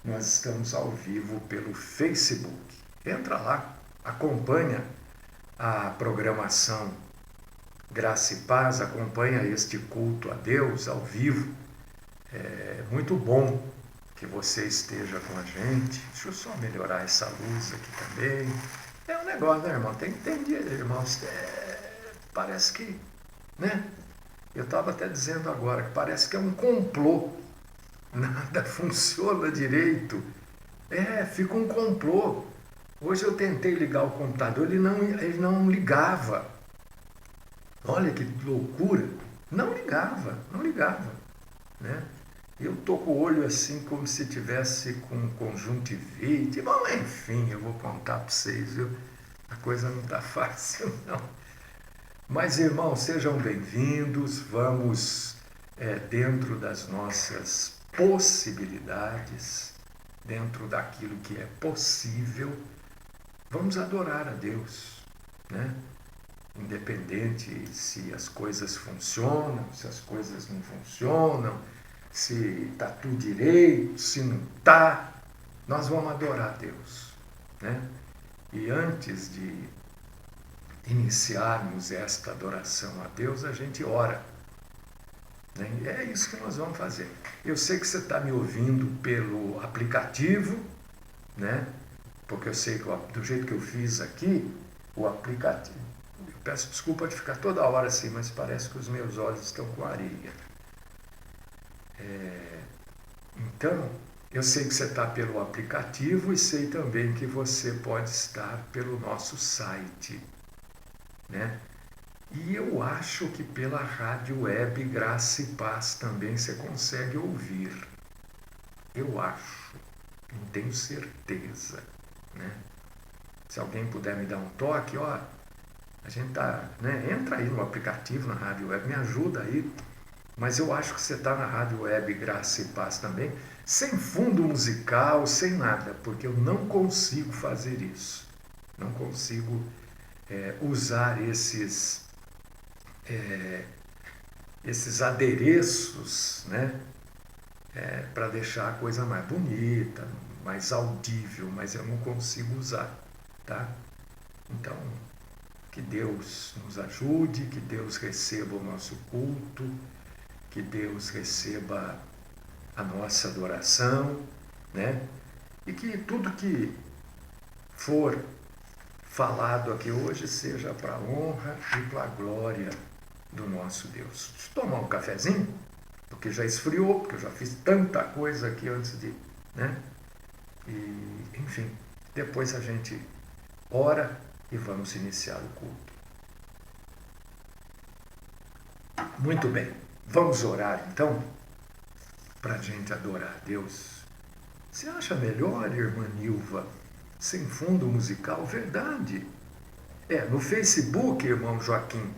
nós estamos ao vivo pelo Facebook. Entra lá, acompanha a programação Graça e Paz, acompanha este culto a Deus ao vivo. É muito bom que você esteja com a gente. Deixa eu só melhorar essa luz aqui também. É um negócio, né, irmão? Tem dia, irmãos, parece que, né? Eu estava até dizendo agora que parece que é um complô. Nada funciona direito. Fica um complô. Hoje eu tentei ligar o computador, ele não ligava. Olha que loucura. Não ligava. Né? Eu estou com o olho assim como se tivesse com conjuntivite. Bom, enfim, eu vou contar para vocês, viu? A coisa não está fácil, não. Mas, irmãos, sejam bem-vindos. Vamos, dentro das nossas possibilidades, dentro daquilo que é possível, vamos adorar a Deus, né? Independente se as coisas funcionam, se as coisas não funcionam, se está tudo direito, se não está, nós vamos adorar a Deus, né? E antes de iniciarmos esta adoração a Deus, a gente ora, né? E é isso que nós vamos fazer. Eu sei que você está me ouvindo pelo aplicativo, né? Porque eu sei que do jeito que eu fiz aqui, o aplicativo... Eu peço desculpa de ficar toda hora assim, mas parece que os meus olhos estão com areia. Então, eu sei que você está pelo aplicativo e sei também que você pode estar pelo nosso site, né? E eu acho que pela rádio web Graça e Paz também você consegue ouvir. Eu acho, não tenho certeza, né? Se alguém puder me dar um toque, ó, a gente tá, né? Entra aí no aplicativo, na rádio web, me ajuda aí. Mas eu acho que você está na rádio web Graça e Paz também, sem fundo musical, sem nada, porque eu não consigo fazer isso. Não consigo usar esses adereços, né? Para deixar a coisa mais bonita, mais audível, mas eu não consigo usar, tá? Então, que Deus nos ajude, que Deus receba o nosso culto, que Deus receba a nossa adoração, né? E que tudo que for falado aqui hoje seja para a honra e para a glória do nosso Deus. Deixa eu tomar um cafezinho, porque já esfriou, porque eu já fiz tanta coisa aqui antes de, né? E, enfim, depois a gente ora e vamos iniciar o culto. Muito bem, vamos orar então, para a gente adorar a Deus. Você acha melhor, irmã Nilva, sem fundo musical? Verdade. No Facebook, irmão Joaquim,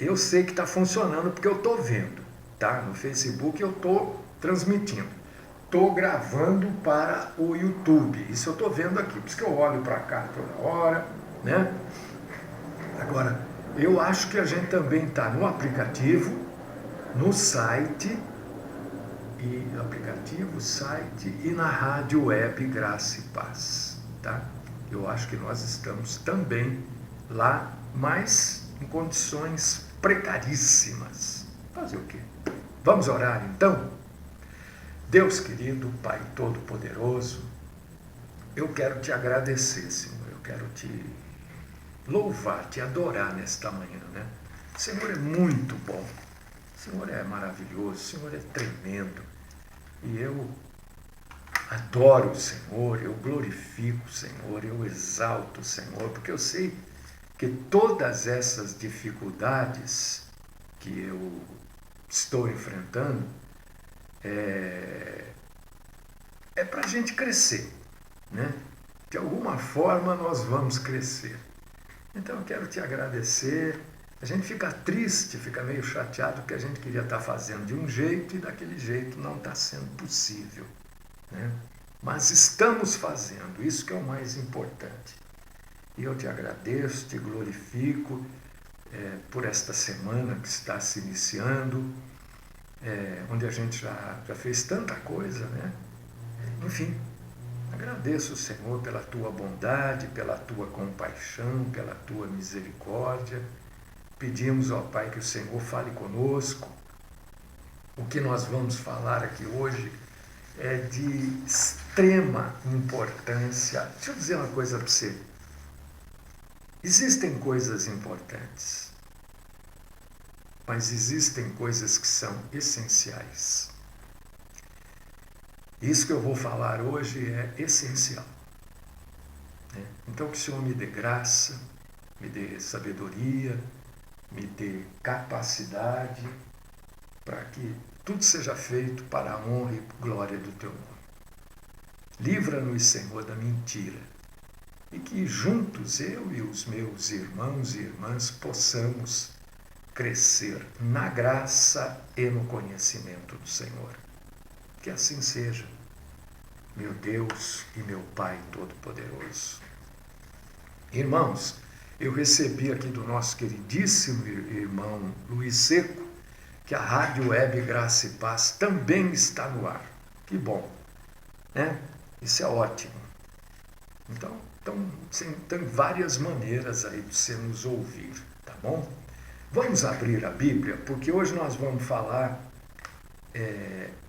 eu sei que está funcionando porque eu estou vendo, tá? No Facebook eu estou transmitindo. Estou gravando para o YouTube. Isso eu estou vendo aqui, por isso que eu olho para cá toda hora, né? Agora, eu acho que a gente também está no aplicativo, no site, e na rádio web Graça e Paz, tá? Eu acho que nós estamos também lá, mas em condições precaríssimas. Fazer o quê? Vamos orar então? Deus querido, Pai Todo-Poderoso, eu quero te agradecer, Senhor, eu quero te louvar, te adorar nesta manhã, né? O Senhor é muito bom, o Senhor é maravilhoso, o Senhor é tremendo, e eu adoro o Senhor, eu glorifico o Senhor, eu exalto o Senhor, porque eu sei que todas essas dificuldades que eu estou enfrentando é para a gente crescer, né? De alguma forma nós vamos crescer. Então eu quero te agradecer. A gente fica triste, fica meio chateado, porque a gente queria estar fazendo de um jeito e daquele jeito não está sendo possível, né? Mas estamos fazendo, isso que é o mais importante. E eu te agradeço, te glorifico por esta semana que está se iniciando, onde a gente já fez tanta coisa, né? Enfim, Agradeço, Senhor, pela tua bondade, pela tua compaixão, pela tua misericórdia. Pedimos, ó Pai, que o Senhor fale conosco. O que nós vamos falar aqui hoje é de extrema importância. Deixa eu dizer uma coisa para você. Existem coisas importantes, mas existem coisas que são essenciais. Isso que eu vou falar hoje é essencial. Então, que o Senhor me dê graça, me dê sabedoria, me dê capacidade para que tudo seja feito para a honra e glória do Teu nome. Livra-nos, Senhor, da mentira e que juntos, eu e os meus irmãos e irmãs, possamos crescer na graça e no conhecimento do Senhor. Que assim seja, meu Deus e meu Pai Todo-Poderoso. Irmãos, eu recebi aqui do nosso queridíssimo irmão Luiz Seco que a Rádio Web Graça e Paz também está no ar. Que bom, né? Isso é ótimo. Então tem várias maneiras aí de você nos ouvir, tá bom? Vamos abrir a Bíblia, porque hoje nós vamos falar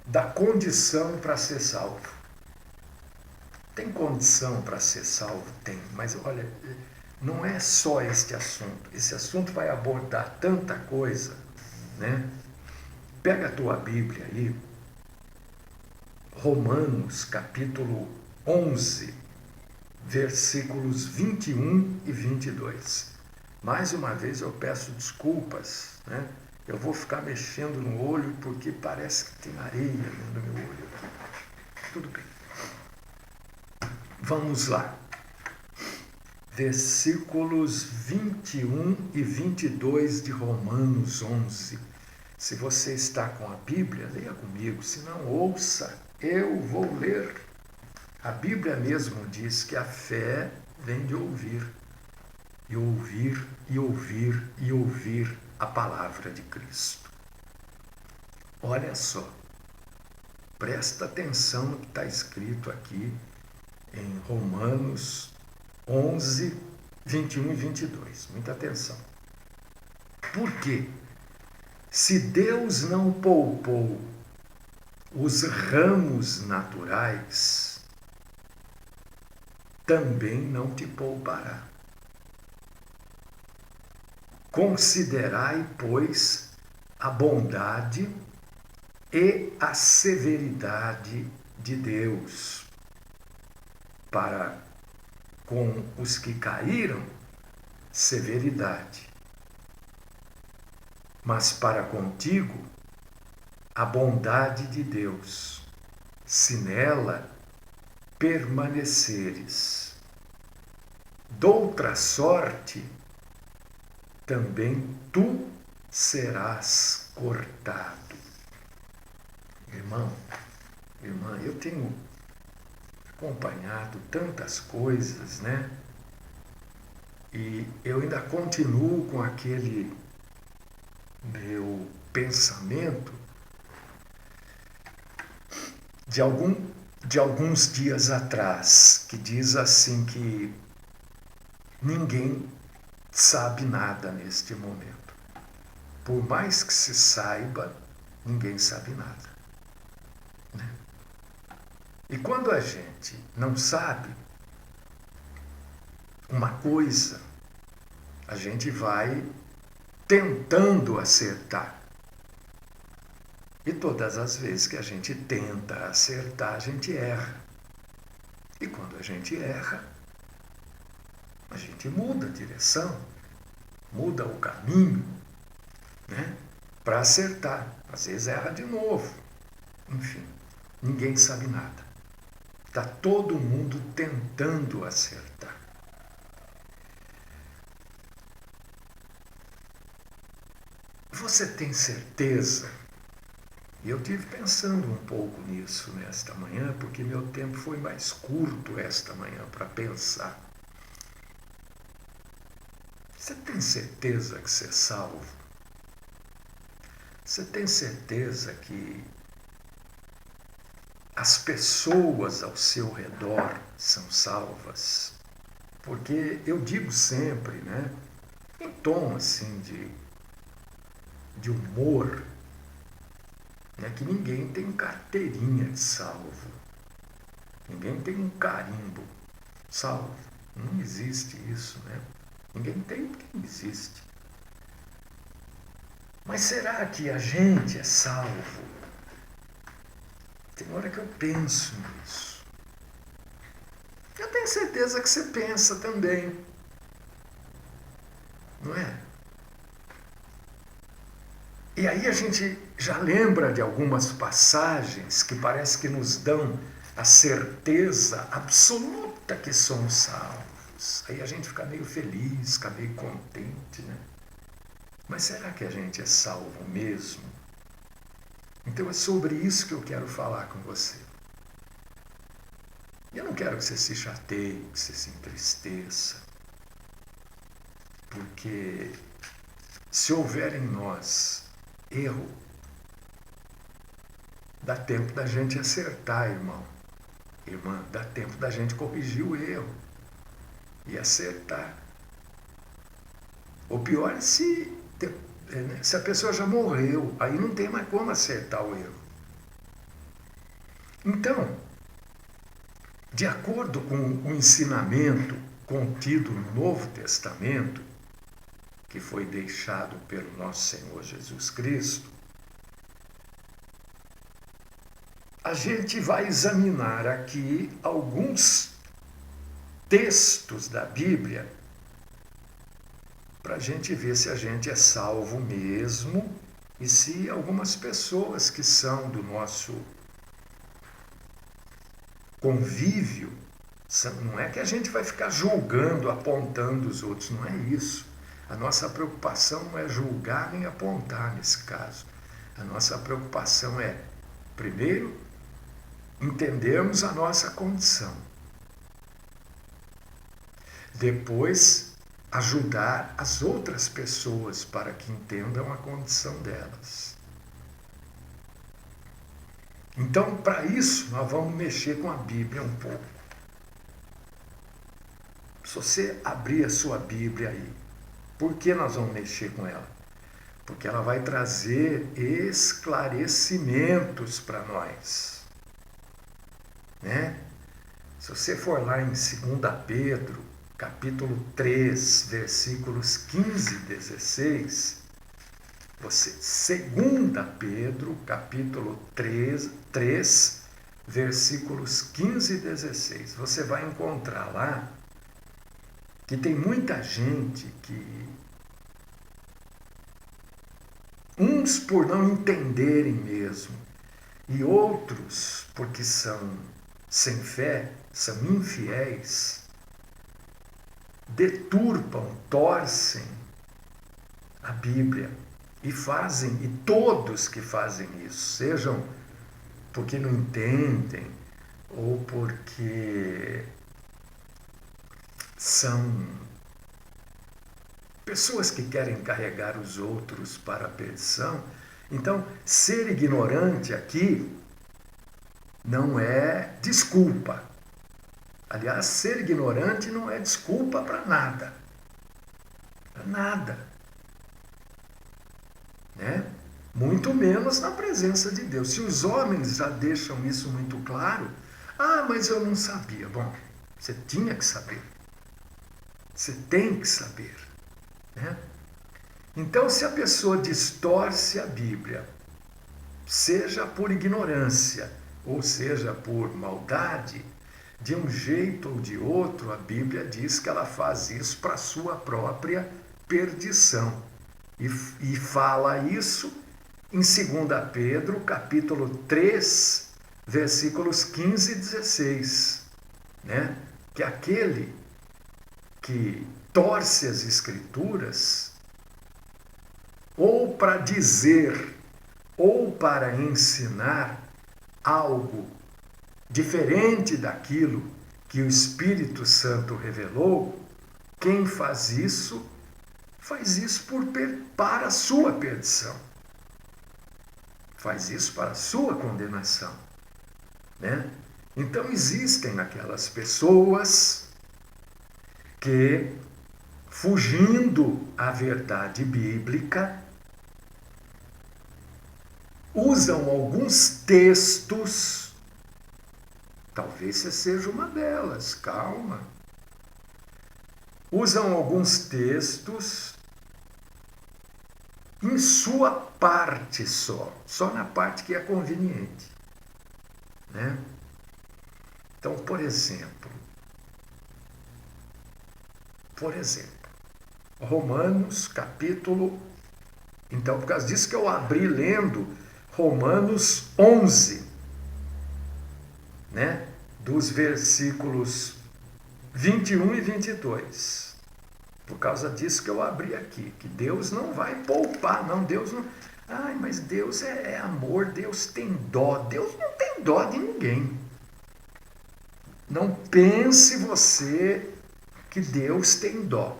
da condição para ser salvo. Tem condição para ser salvo? Tem, mas olha, não é só este assunto. Esse assunto vai abordar tanta coisa, né? Pega a tua Bíblia aí, Romanos capítulo 11, versículos 21 e 22. Mais uma vez eu peço desculpas, né? Eu vou ficar mexendo no olho porque parece que tem areia dentro do meu olho. Tudo bem. Vamos lá. Versículos 21 e 22 de Romanos 11. Se você está com a Bíblia, leia comigo. Se não, ouça, eu vou ler. A Bíblia mesmo diz que a fé vem de ouvir. E ouvir, e ouvir, e ouvir a palavra de Cristo. Olha só, presta atenção no que está escrito aqui em Romanos 11, 21 e 22. Muita atenção. Por quê? Se Deus não poupou os ramos naturais, também não te poupará. Considerai, pois, a bondade e a severidade de Deus para com os que caíram, severidade. Mas para contigo, a bondade de Deus, se nela permaneceres. Doutra sorte, também tu serás cortado. Irmão, irmã, eu tenho acompanhado tantas coisas, né? E eu ainda continuo com aquele meu pensamento de alguns dias atrás, que diz assim que ninguém sabe nada neste momento. Por mais que se saiba, ninguém sabe nada. Né? E quando a gente não sabe uma coisa, a gente vai tentando acertar. E todas as vezes que a gente tenta acertar, a gente erra. E quando a gente erra, a gente muda a direção, muda o caminho, né, para acertar. Às vezes erra de novo. Enfim, ninguém sabe nada. Está todo mundo tentando acertar. Você tem certeza? E eu tive pensando um pouco nisso nesta manhã, porque meu tempo foi mais curto esta manhã para pensar. Você tem certeza que você é salvo? Você tem certeza que as pessoas ao seu redor são salvas. Porque eu digo sempre, né, em tom assim de humor, né, que ninguém tem carteirinha de salvo. Ninguém tem um carimbo salvo. Não existe isso, né? Ninguém tem porque não existe. Mas será que a gente é salvo? Tem hora que eu penso nisso. Eu tenho certeza que você pensa também. Não é? E aí a gente já lembra de algumas passagens que parece que nos dão a certeza absoluta que somos salvos. Aí a gente fica meio feliz, fica meio contente, né? Mas será que a gente é salvo mesmo? Então é sobre isso que eu quero falar com você. Eu não quero que você se chateie, que você se entristeça, porque se houver em nós erro, dá tempo da gente acertar, irmão. Irmã, dá tempo da gente corrigir o erro e acertar. O pior é se a pessoa já morreu, aí não tem mais como acertar o erro. Então, de acordo com o ensinamento contido no Novo Testamento, que foi deixado pelo nosso Senhor Jesus Cristo, a gente vai examinar aqui alguns textos da Bíblia para a gente ver se a gente é salvo mesmo e se algumas pessoas que são do nosso convívio, não é que a gente vai ficar julgando, apontando os outros, não é isso. A nossa preocupação não é julgar nem apontar nesse caso. A nossa preocupação é, primeiro, entendermos a nossa condição. Depois, ajudar as outras pessoas para que entendam a condição delas. Então, para isso, nós vamos mexer com a Bíblia um pouco. Se você abrir a sua Bíblia aí, por que nós vamos mexer com ela? Porque ela vai trazer esclarecimentos para nós. Né? Se você for lá em 2 Pedro, capítulo 3, versículos 15 e 16, você, 2 Pedro, capítulo 3, versículos 15 e 16, você vai encontrar lá que tem muita gente que, uns por não entenderem mesmo, e outros porque são sem fé, são infiéis, deturpam, torcem a Bíblia e fazem, e todos que fazem isso, sejam porque não entendem ou porque são pessoas que querem carregar os outros para a perdição. Então, ser ignorante aqui não é desculpa. Aliás, ser ignorante não é desculpa para nada. Para nada. Né? Muito menos na presença de Deus. Se os homens já deixam isso muito claro, mas eu não sabia. Bom, você tinha que saber. Você tem que saber. Né? Então, se a pessoa distorce a Bíblia, seja por ignorância, ou seja por maldade, de um jeito ou de outro, a Bíblia diz que ela faz isso para a sua própria perdição. E fala isso em 2 Pedro, capítulo 3, versículos 15 e 16. Né? Que aquele que torce as Escrituras, ou para dizer, ou para ensinar algo diferente daquilo que o Espírito Santo revelou, quem faz isso para a sua perdição. Faz isso para a sua condenação. né? Então existem aquelas pessoas que, fugindo à verdade bíblica, usam alguns textos, talvez você seja uma delas, calma. Usam alguns textos em sua parte só na parte que é conveniente, né? Então, por exemplo, Romanos capítulo... Então, por causa disso que eu abri lendo Romanos 11, né? Dos versículos 21 e 22. Por causa disso que eu abri aqui, que Deus não vai poupar, não, Deus não... Ai, mas Deus é amor, Deus tem dó. Deus não tem dó de ninguém. Não pense você que Deus tem dó.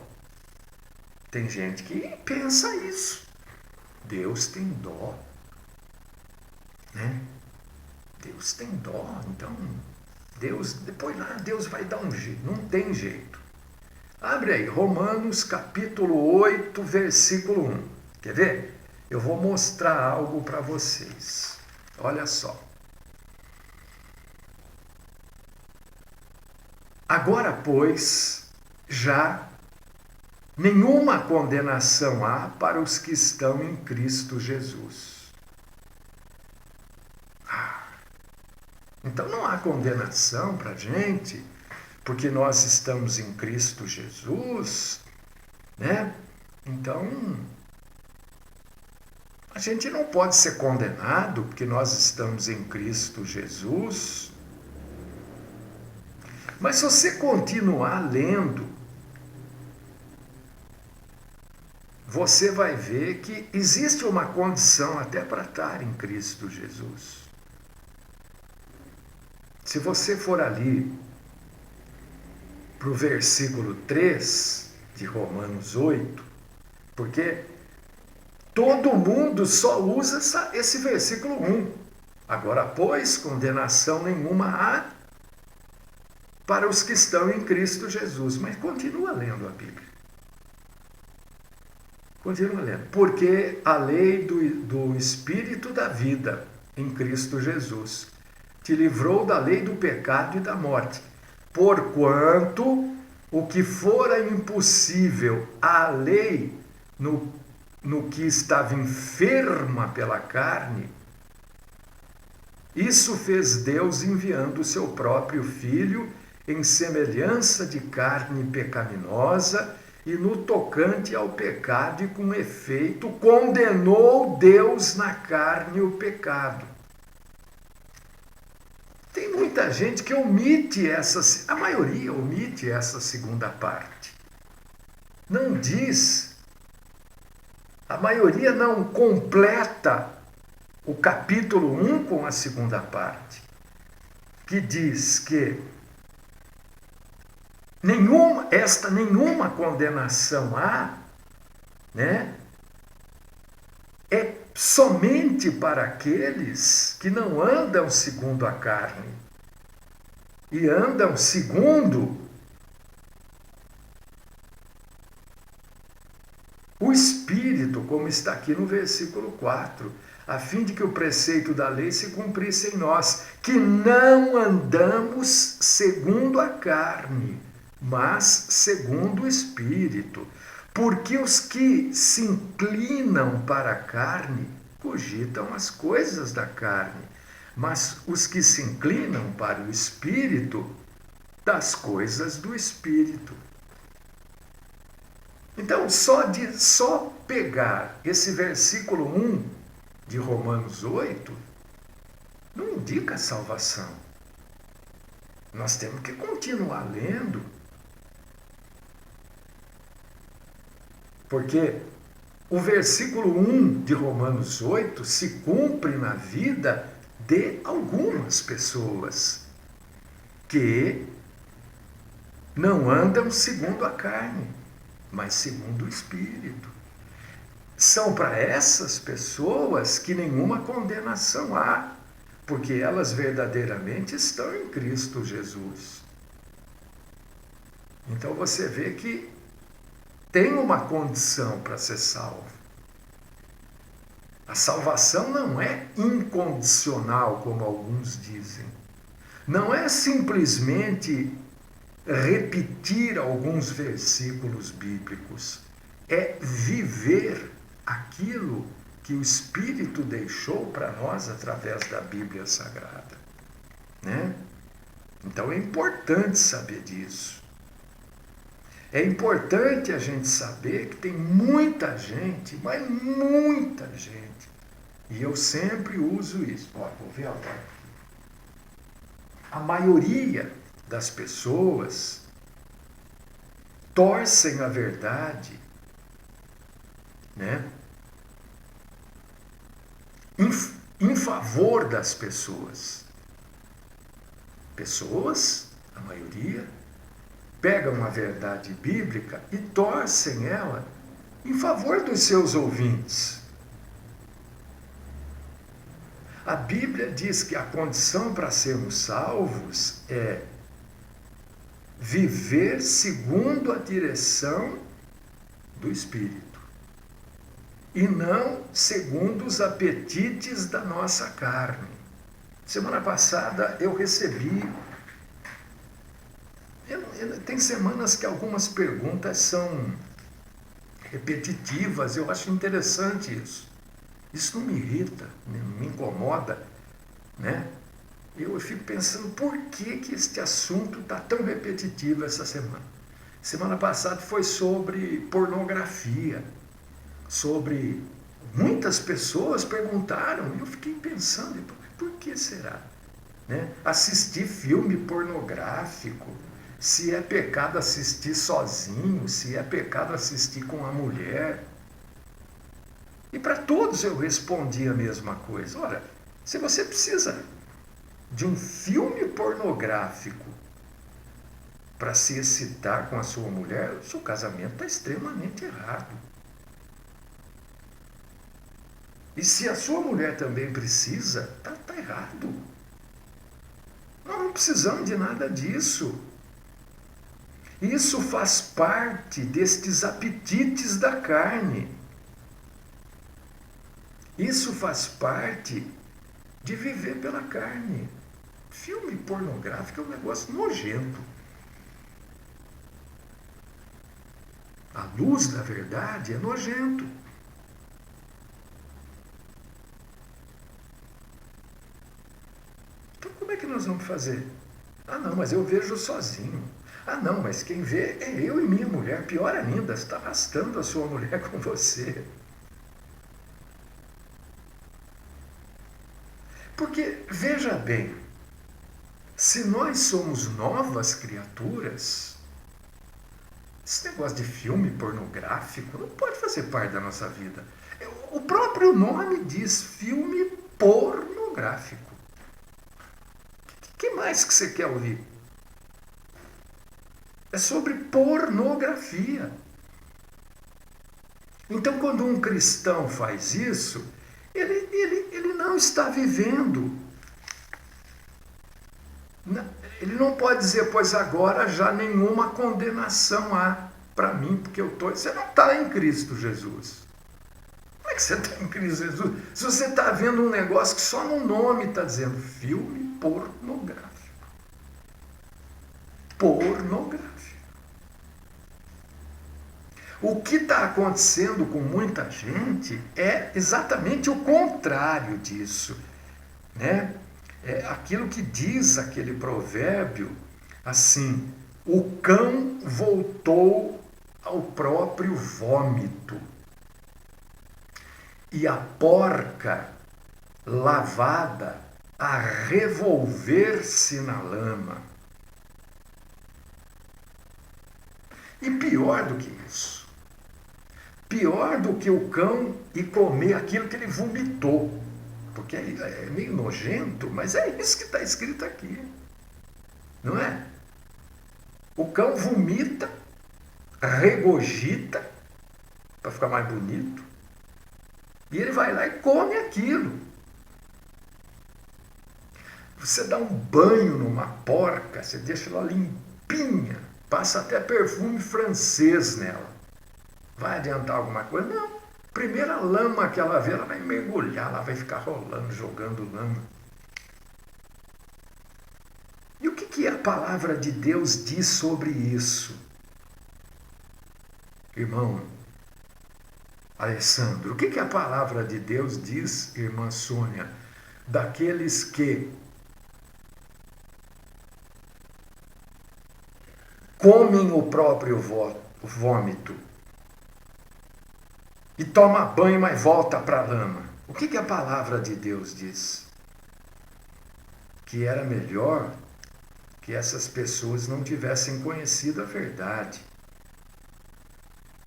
Tem gente que pensa isso. Deus tem dó, né? Deus tem dó, então Deus, depois lá, Deus vai dar um jeito, não tem jeito. Abre aí, Romanos capítulo 8, versículo 1. Quer ver? Eu vou mostrar algo para vocês. Olha só. Agora, pois, já nenhuma condenação há para os que estão em Cristo Jesus. Então não há condenação para a gente, porque nós estamos em Cristo Jesus, né? Então, a gente não pode ser condenado porque nós estamos em Cristo Jesus. Mas se você continuar lendo, você vai ver que existe uma condição até para estar em Cristo Jesus. Se você for ali para o versículo 3 de Romanos 8, porque todo mundo só usa esse versículo 1. Agora, pois, condenação nenhuma há para os que estão em Cristo Jesus. Mas continua lendo a Bíblia. Continua lendo. Porque a lei do Espírito da vida em Cristo Jesus te livrou da lei do pecado e da morte. Porquanto o que fora impossível à lei no que estava enferma pela carne, isso fez Deus enviando o seu próprio Filho em semelhança de carne pecaminosa, e no tocante ao pecado e com efeito condenou Deus na carne o pecado. Tem muita gente que omite a maioria omite essa segunda parte. Não diz, a maioria não completa o capítulo 1 com a segunda parte, que diz que nenhuma condenação há, né? É somente para aqueles que não andam segundo a carne e andam segundo o Espírito, como está aqui no versículo 4, a fim de que o preceito da lei se cumprisse em nós, que não andamos segundo a carne, mas segundo o Espírito. Porque os que se inclinam para a carne cogitam as coisas da carne, mas os que se inclinam para o Espírito, das coisas do Espírito. Então, só pegar esse versículo 1 de Romanos 8 não indica salvação. Nós temos que continuar lendo. Porque o versículo 1 de Romanos 8 se cumpre na vida de algumas pessoas que não andam segundo a carne, mas segundo o Espírito. São para essas pessoas que nenhuma condenação há, porque elas verdadeiramente estão em Cristo Jesus. Então você vê que tem uma condição para ser salvo. A salvação não é incondicional, como alguns dizem. Não é simplesmente repetir alguns versículos bíblicos. É viver aquilo que o Espírito deixou para nós através da Bíblia Sagrada, né? Então é importante saber disso. É importante a gente saber que tem muita gente, mas muita gente, e eu sempre uso isso. Ó, vou ver agora. A maioria das pessoas torcem a verdade, né? Em favor das pessoas. Pessoas, a maioria, pegam a verdade bíblica e torcem ela em favor dos seus ouvintes. A Bíblia diz que a condição para sermos salvos é viver segundo a direção do Espírito e não segundo os apetites da nossa carne. Semana passada eu recebi... Tem semanas que algumas perguntas são repetitivas, eu acho interessante isso. Isso não me irrita, não me incomoda, né? Eu fico pensando por que este assunto está tão repetitivo essa semana. Semana passada foi sobre pornografia, sobre... Muitas pessoas perguntaram, e eu fiquei pensando, por que será? Né? Assistir filme pornográfico, se é pecado assistir sozinho, se é pecado assistir com a mulher. E para todos eu respondi a mesma coisa. Ora, se você precisa de um filme pornográfico para se excitar com a sua mulher, o seu casamento está extremamente errado. E se a sua mulher também precisa, está errado. Nós não precisamos de nada disso. Isso faz parte destes apetites da carne. Isso faz parte de viver pela carne. Filme pornográfico é um negócio nojento. A luz da verdade é nojento. Então como é que nós vamos fazer? Ah não, mas eu vejo sozinho. Ah não, mas quem vê é eu e minha mulher. Pior ainda, você está arrastando a sua mulher com você. Porque, veja bem, se nós somos novas criaturas, esse negócio de filme pornográfico não pode fazer parte da nossa vida. O próprio nome diz filme pornográfico. O que mais que você quer ouvir? É sobre pornografia. Então, quando um cristão faz isso, ele não está vivendo. Ele não pode dizer, pois agora já nenhuma condenação há para mim, porque eu estou... Você não está em Cristo Jesus. Como é que você está em Cristo Jesus? Se você está vendo um negócio que só no nome está dizendo filme pornográfico. Pornográfico. O que está acontecendo com muita gente é exatamente o contrário disso, né? É aquilo que diz aquele provérbio, assim, o cão voltou ao próprio vômito e a porca lavada a revolver-se na lama. E pior do que isso, pior do que o cão ir comer aquilo que ele vomitou, porque é meio nojento, mas é isso que está escrito aqui, não é? O cão vomita, regurgita, para ficar mais bonito, e ele vai lá e come aquilo. Você dá um banho numa porca, você deixa ela limpinha, passa até perfume francês nela. Vai adiantar alguma coisa? Não. Primeira lama que ela vê, ela vai mergulhar, ela vai ficar rolando, jogando lama. E o que a palavra de Deus diz sobre isso? Irmão Alessandro, o que a palavra de Deus diz, irmã Sônia, daqueles que comem o próprio vômito e toma banho, mas volta para a lama? O que a palavra de Deus diz? Que era melhor que essas pessoas não tivessem conhecido a verdade,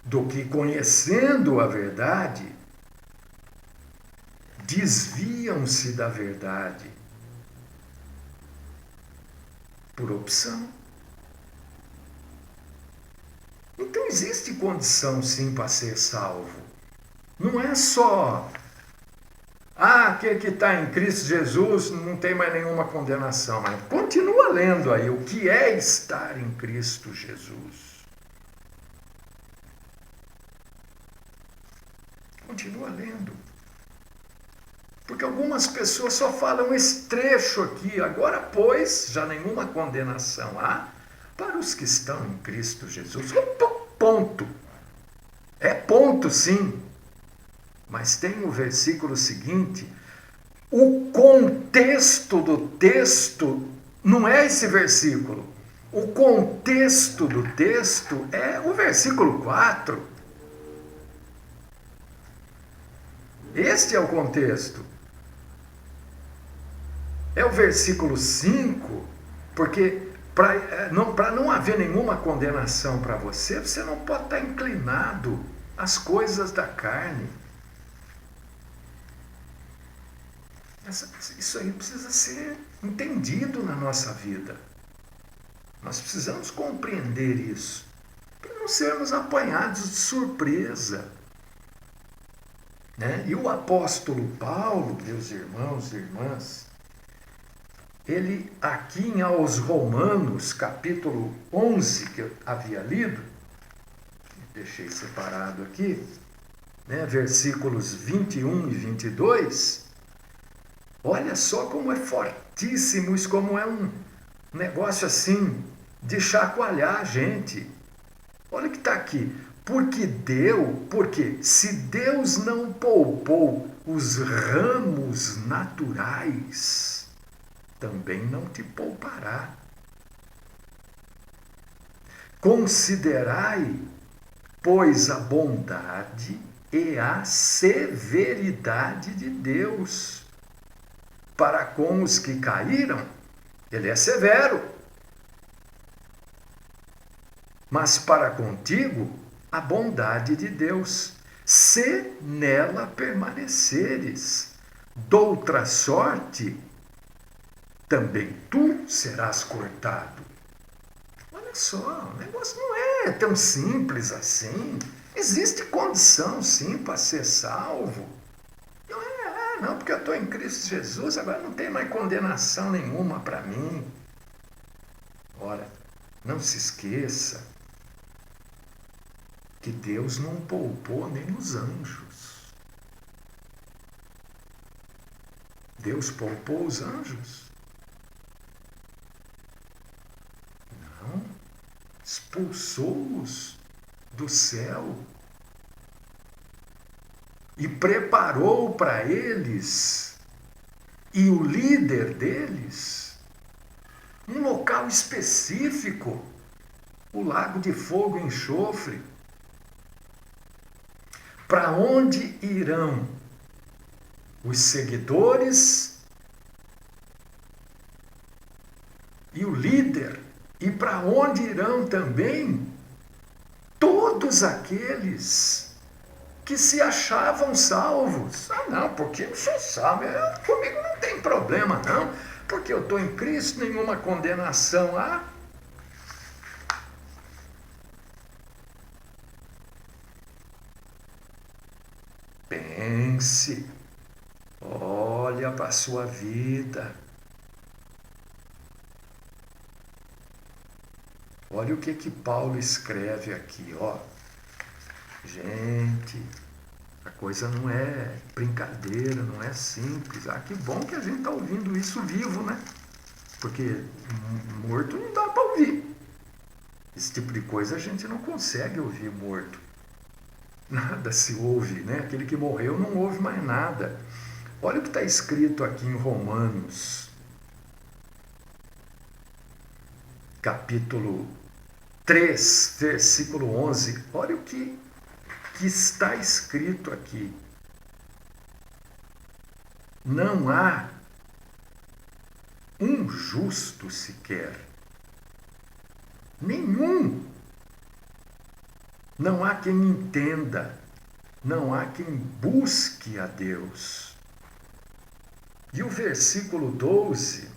do que, conhecendo a verdade, desviam-se da verdade por opção. Então existe condição sim para ser salvo. Não é só aquele que está em Cristo Jesus não tem mais nenhuma condenação. Mas continua lendo aí o que é estar em Cristo Jesus. Continua lendo. Porque algumas pessoas só falam esse trecho aqui. Agora, pois, já nenhuma condenação há para os que estão em Cristo Jesus. Ponto. É ponto, sim. Mas tem o versículo seguinte. O contexto do texto não é esse versículo. O contexto do texto é o versículo 4. Este é o contexto. É o versículo 5, porque para não haver nenhuma condenação para você, você não pode estar inclinado às coisas da carne. Isso aí precisa ser entendido na nossa vida. Nós precisamos compreender isso, para não sermos apanhados de surpresa. Né? E o apóstolo Paulo, meus irmãos e irmãs, ele aqui aos Romanos, capítulo 11, que eu havia lido, deixei separado aqui, né, versículos 21 e 22, olha só como é fortíssimo isso, como é um negócio de chacoalhar a gente. Olha o que está aqui. Porque se Deus não poupou os ramos naturais, também não te poupará. Considerai, pois, a bondade e a severidade de Deus para com os que caíram. Ele é severo. Mas para contigo, a bondade de Deus, se nela permaneceres. Doutra sorte, também tu serás cortado. Olha só, o negócio não é tão simples assim. Existe condição, sim, para ser salvo. Não é, não, porque eu estou em Cristo Jesus, agora não tem mais condenação nenhuma para mim. Ora, não se esqueça que Deus não poupou nem os anjos. Deus poupou os anjos? Não. Expulsou-os do céu e preparou para eles e o líder deles um local específico, o lago de fogo e enxofre, para onde irão os seguidores e o líder, e para onde irão também todos aqueles que se achavam salvos. Ah, não, porque eu sou salvo, comigo não tem problema, não, porque eu estou em Cristo, nenhuma condenação há. Pense, olha para a sua vida, Olha o que Paulo escreve aqui, ó. Gente, a coisa não é brincadeira, não é simples. Ah, que bom que a gente está ouvindo isso vivo, né? Porque morto não dá para ouvir. Esse tipo de coisa a gente não consegue ouvir morto. Nada se ouve, né? Aquele que morreu não ouve mais nada. Olha o que está escrito aqui em Romanos, capítulo 3, versículo 11. Olha o que está escrito aqui. Não há um justo sequer. Nenhum. Não há quem entenda. Não há quem busque a Deus. E o versículo 12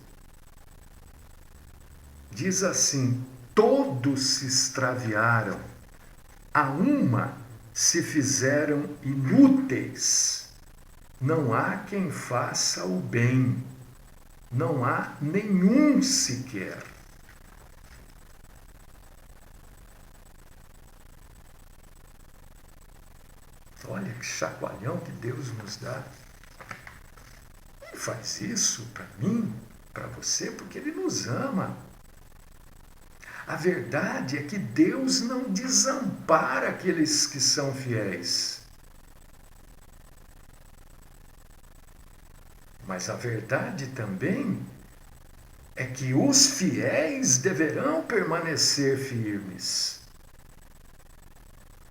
diz assim: todos se extraviaram, a uma se fizeram inúteis. Não há quem faça o bem, não há nenhum sequer. Olha que chacoalhão que Deus nos dá. Ele faz isso para mim, para você, porque Ele nos ama. A verdade é que Deus não desampara aqueles que são fiéis. Mas a verdade também é que os fiéis deverão permanecer firmes,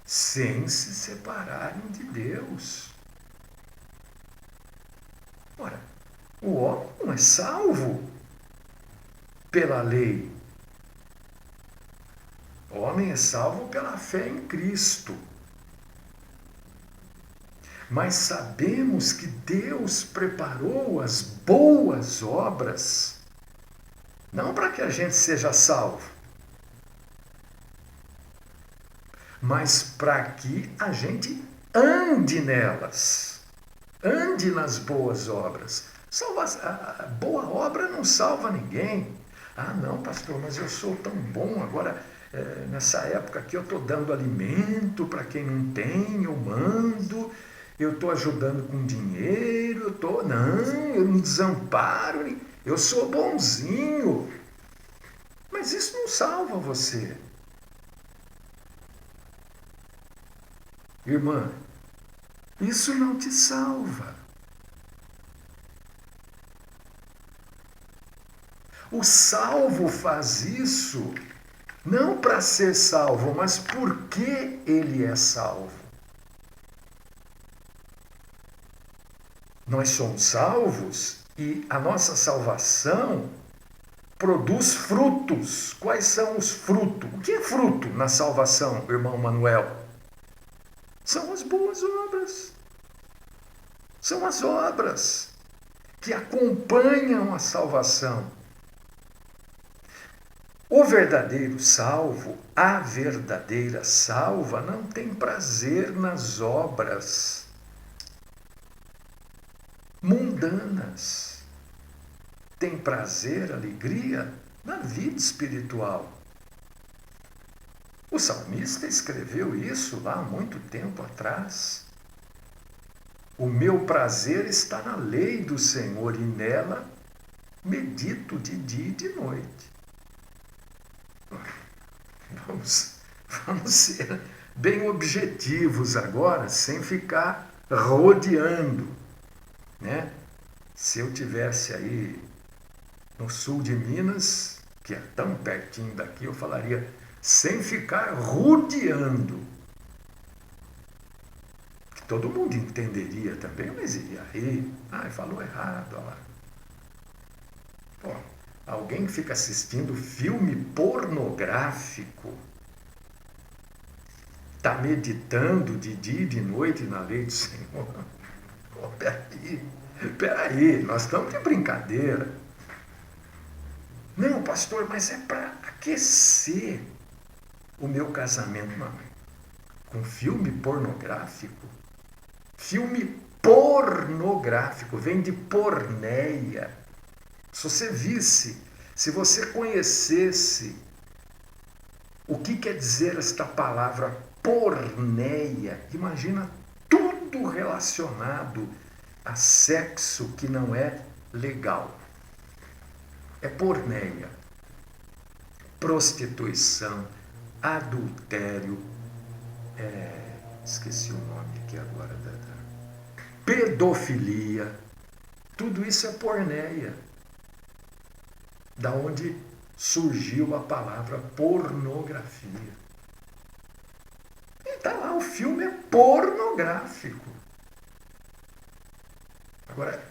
sem se separarem de Deus. Ora, o homem não é salvo pela lei. O homem é salvo pela fé em Cristo. Mas sabemos que Deus preparou as boas obras, não para que a gente seja salvo, mas para que a gente ande nelas, ande nas boas obras. A boa obra não salva ninguém. Ah, não, pastor, mas eu sou tão bom agora. Nessa época aqui eu estou dando alimento para quem não tem, eu mando, eu estou ajudando com dinheiro, eu não desamparo, eu sou bonzinho. Mas isso não salva você. Irmã, isso não te salva. O salvo faz isso não para ser salvo, mas porque ele é salvo. Nós somos salvos e a nossa salvação produz frutos. Quais são os frutos? O que é fruto na salvação, irmão Manuel? São as boas obras. São as obras que acompanham a salvação. O verdadeiro salvo, a verdadeira salva, não tem prazer nas obras mundanas. Tem prazer, alegria na vida espiritual. O salmista escreveu isso lá há muito tempo atrás. O meu prazer está na lei do Senhor e nela medito de dia e de noite. Vamos ser bem objetivos agora, sem ficar rodeando, né? Se eu tivesse aí no sul de Minas, que é tão pertinho daqui, eu falaria sem ficar rodeando. Que todo mundo entenderia também, mas e aí? Falou errado, olha lá. Pô, alguém que fica assistindo filme pornográfico está meditando de dia e de noite na lei do Senhor. Oh, peraí, nós estamos de brincadeira. Não, pastor, mas é para aquecer o meu casamento. Não, com filme pornográfico? Filme pornográfico, vem de porneia. Se você visse, se você conhecesse O que quer dizer esta palavra porneia? Imagina tudo relacionado a sexo que não é legal. É porneia. Prostituição, adultério, esqueci o nome aqui agora, pedofilia, tudo isso é porneia. Da onde surgiu a palavra pornografia. E está lá, o filme é pornográfico. Agora,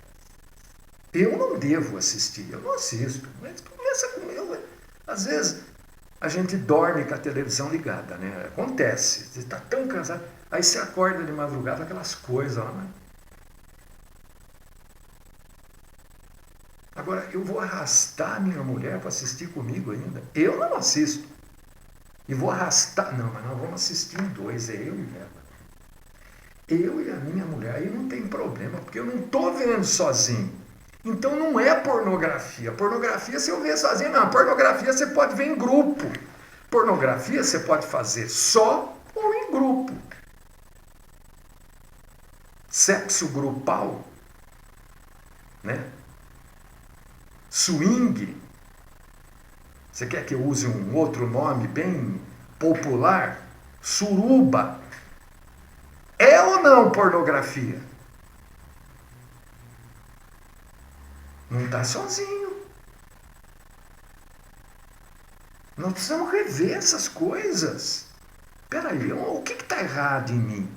eu não devo assistir, eu não assisto, mas começa com eu. Às vezes a gente dorme com a televisão ligada, né? Acontece, você está tão cansado, aí você acorda de madrugada, aquelas coisas lá, né? Agora, eu vou arrastar minha mulher para assistir comigo ainda? Eu não assisto. E vou arrastar. Não, mas nós vamos assistir em dois, é eu e ela. Eu e a minha mulher, aí não tem problema, porque eu não estou vendo sozinho. Então não é pornografia. Pornografia se eu ver sozinho, não. Pornografia você pode ver em grupo. Pornografia você pode fazer só ou em grupo. Sexo grupal, né? Swing. Você quer que eu use um outro nome bem popular? Suruba. É ou não pornografia? Não está sozinho. Nós precisamos rever essas coisas. Espera aí, o que está errado em mim?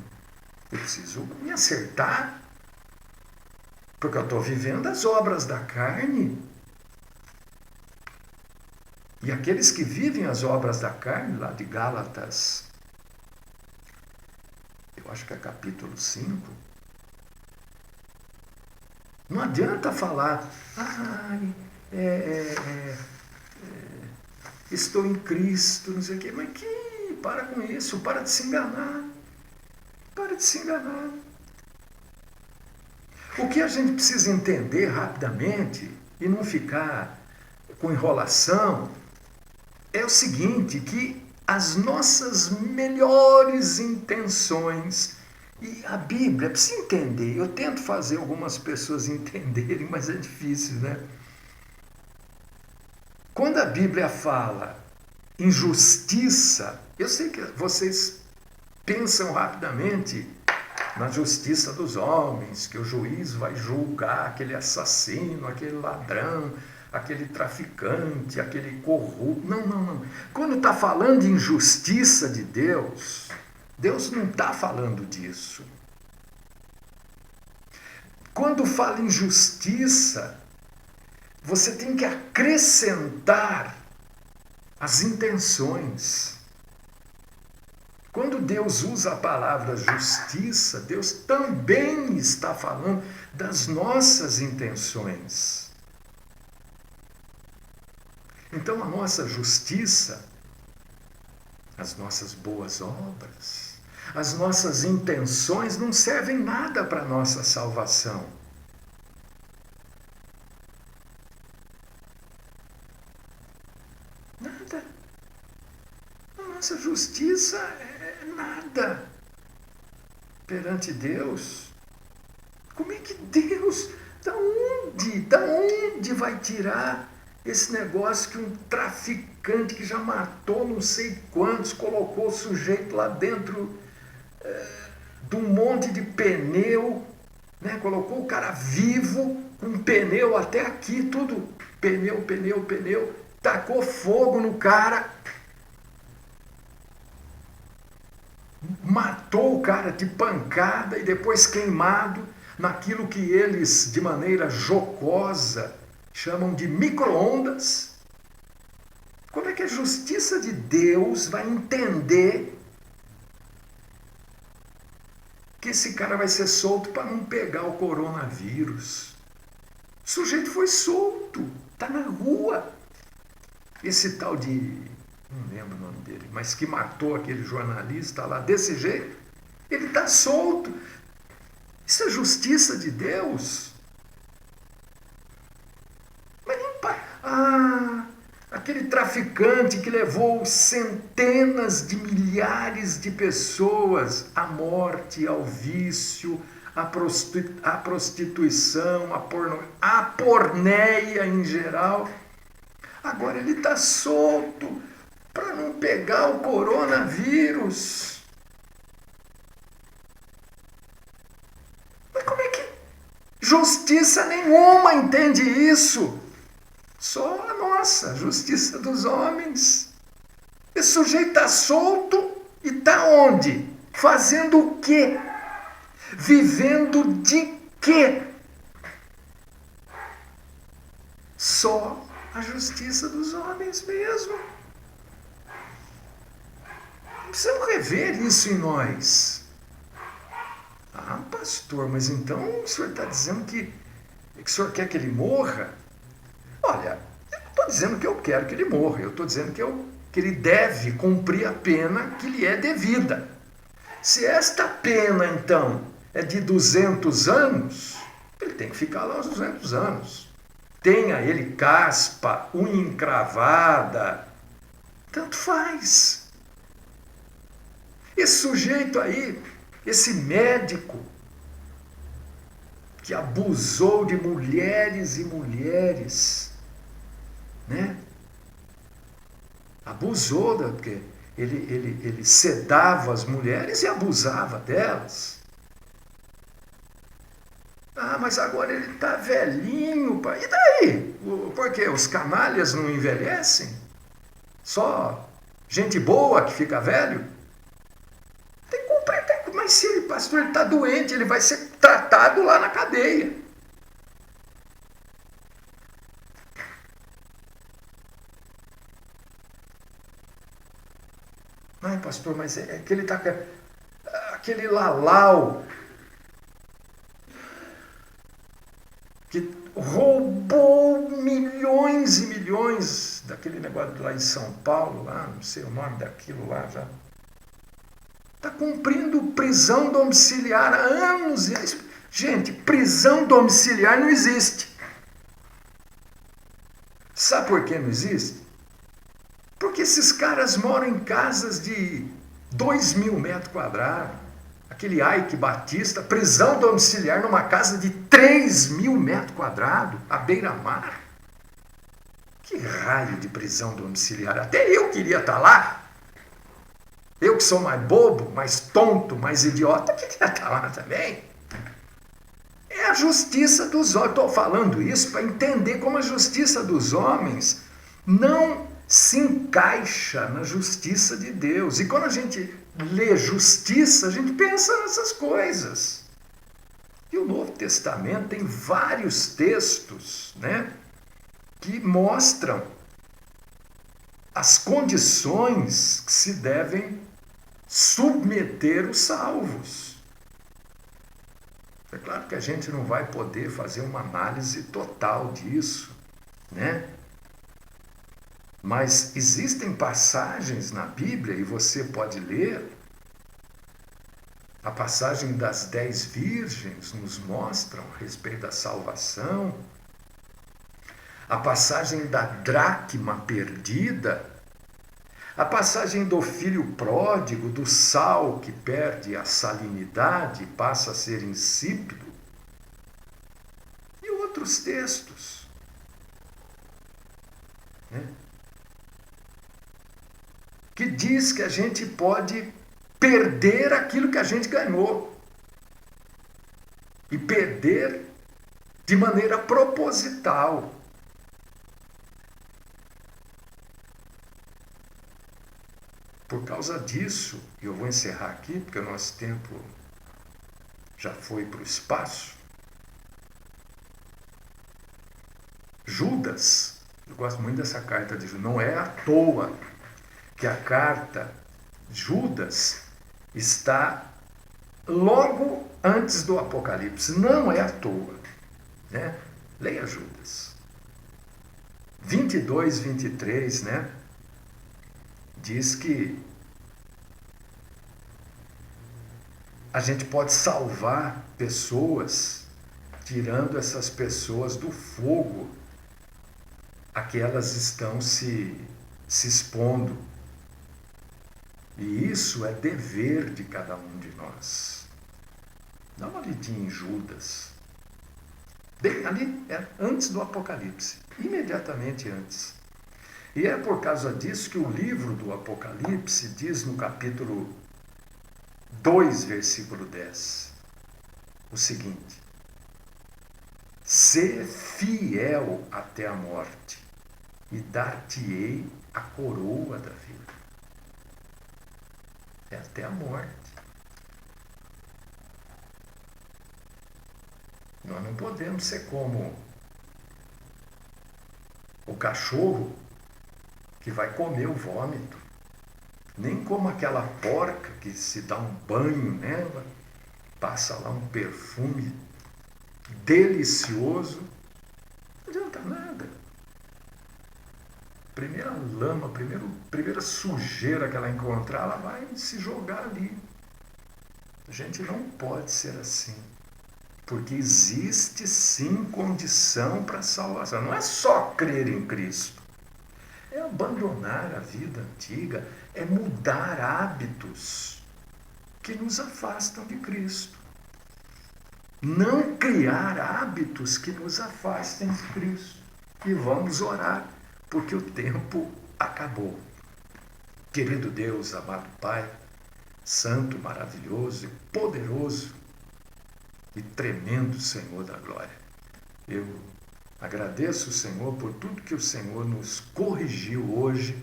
Eu preciso me acertar. Porque eu estou vivendo as obras da carne. E aqueles que vivem as obras da carne, lá de Gálatas, eu acho que é capítulo 5, não adianta falar, estou em Cristo, não sei o quê, mas para com isso, para de se enganar. Para de se enganar. O que a gente precisa entender rapidamente e não ficar com enrolação é o seguinte, que as nossas melhores intenções, e a Bíblia, precisa entender, eu tento fazer algumas pessoas entenderem, mas é difícil, né? Quando a Bíblia fala em justiça, eu sei que vocês pensam rapidamente na justiça dos homens, que o juiz vai julgar aquele assassino, aquele ladrão, aquele traficante, aquele corrupto. Não. Quando está falando em justiça de Deus, Deus não está falando disso. Quando fala em justiça, você tem que acrescentar as intenções. Quando Deus usa a palavra justiça, Deus também está falando das nossas intenções. Então a nossa justiça, as nossas boas obras, as nossas intenções não servem nada para a nossa salvação. Nada. A nossa justiça é nada perante Deus. Como é que Deus, da onde vai tirar esse negócio que um traficante que já matou não sei quantos, colocou o sujeito lá dentro de um monte de pneu, né? Colocou o cara vivo, com pneu até aqui, tudo pneu, tacou fogo no cara, matou o cara de pancada e depois queimado naquilo que eles, de maneira jocosa, chamam de micro-ondas. Como é que a justiça de Deus vai entender que esse cara vai ser solto para não pegar o coronavírus? O sujeito foi solto, está na rua. Esse tal de, não lembro o nome dele, mas que matou aquele jornalista lá desse jeito, ele está solto. Isso é justiça de Deus? aquele traficante que levou centenas de milhares de pessoas à morte, ao vício, à prostituição, à porneia em geral. Agora ele está solto para não pegar o coronavírus. Mas como é que justiça nenhuma entende isso? Só a nossa, a justiça dos homens. Esse sujeito está solto e está onde? Fazendo o quê? Vivendo de quê? Só a justiça dos homens mesmo. Precisamos rever isso em nós. Ah, pastor, mas então o senhor está dizendo que o senhor quer que ele morra? Olha, eu não estou dizendo que eu quero que ele morra, eu estou dizendo que ele deve cumprir a pena que lhe é devida. Se esta pena, então, é de 200 anos, ele tem que ficar lá uns 200 anos. Tenha ele caspa, unha encravada, tanto faz. Esse sujeito aí, esse médico, que abusou de mulheres e mulheres, né? Abusou, porque ele sedava as mulheres e abusava delas. Ah, mas agora ele está velhinho, pai. E daí? Por quê? Os canalhas não envelhecem? Só gente boa que fica velho? Tem que cumprir. Mas se ele, pastor, ele está doente, ele vai ser tratado lá na cadeia. Ai, pastor, mas é que ele está com aquele lalau que roubou milhões e milhões daquele negócio lá em São Paulo, lá, não sei o nome daquilo lá já. Está cumprindo prisão domiciliar há anos. Gente, prisão domiciliar não existe. Sabe por que não existe? Porque esses caras moram em casas de 2.000 metros quadrados. Aquele Ike Batista, prisão domiciliar numa casa de 3.000 metros quadrados, à beira-mar. Que raio de prisão domiciliar? Até eu queria estar lá. Eu que sou mais bobo, mais tonto, mais idiota, queria estar lá também. É a justiça dos homens. Estou falando isso para entender como a justiça dos homens não se encaixa na justiça de Deus. E quando a gente lê justiça, a gente pensa nessas coisas. E o Novo Testamento tem vários textos, né, que mostram as condições que se devem submeter os salvos. É claro que a gente não vai poder fazer uma análise total disso, né? Mas existem passagens na Bíblia, e você pode ler, a passagem das 10 virgens nos mostram a respeito da salvação, a passagem da dracma perdida, a passagem do filho pródigo, do sal que perde a salinidade e passa a ser insípido, e outros textos, né, que diz que a gente pode perder aquilo que a gente ganhou, e perder de maneira proposital. Por causa disso, eu vou encerrar aqui, porque o nosso tempo já foi para o espaço. Judas, eu gosto muito dessa carta de Judas, não é à toa que a carta Judas está logo antes do Apocalipse, não é à toa, né? Leia Judas. 22, 23, né? Diz que a gente pode salvar pessoas tirando essas pessoas do fogo a que elas estão se expondo. E isso é dever de cada um de nós. Dá uma olhadinha em Judas. Bem ali, antes do Apocalipse, imediatamente antes. E é por causa disso que o livro do Apocalipse diz no capítulo 2, versículo 10, o seguinte: Sê fiel até a morte, e dar-te-ei a coroa da vida. É até a morte. Nós não podemos ser como o cachorro que vai comer o vômito, nem como aquela porca que se dá um banho nela, passa lá um perfume delicioso, não adianta nada. Primeira lama, primeira sujeira que ela encontrar, ela vai se jogar ali. A gente não pode ser assim, porque existe sim condição para a salvação. Não é só crer em Cristo, é abandonar a vida antiga, é mudar hábitos que nos afastam de Cristo. Não criar hábitos que nos afastem de Cristo. E vamos orar, porque o tempo acabou. Querido Deus, amado Pai, santo, maravilhoso e poderoso e tremendo Senhor da glória, eu agradeço, Senhor, por tudo que o Senhor nos corrigiu hoje,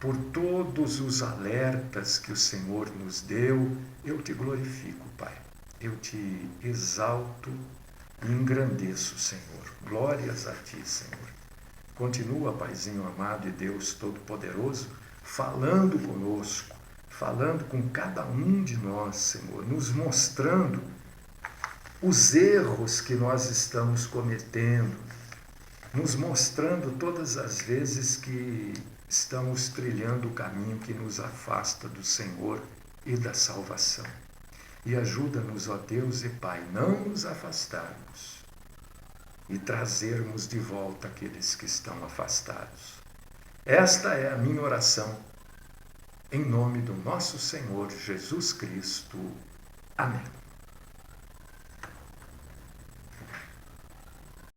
por todos os alertas que o Senhor nos deu. Eu te glorifico, Pai. Eu te exalto e engrandeço, Senhor. Glórias a ti, Senhor. Continua, Paizinho amado e Deus Todo-Poderoso, falando conosco, falando com cada um de nós, Senhor, nos mostrando os erros que nós estamos cometendo, nos mostrando todas as vezes que estamos trilhando o caminho que nos afasta do Senhor e da salvação. E ajuda-nos, ó Deus e Pai, não nos afastarmos e trazermos de volta aqueles que estão afastados. Esta é a minha oração, em nome do nosso Senhor Jesus Cristo. Amém.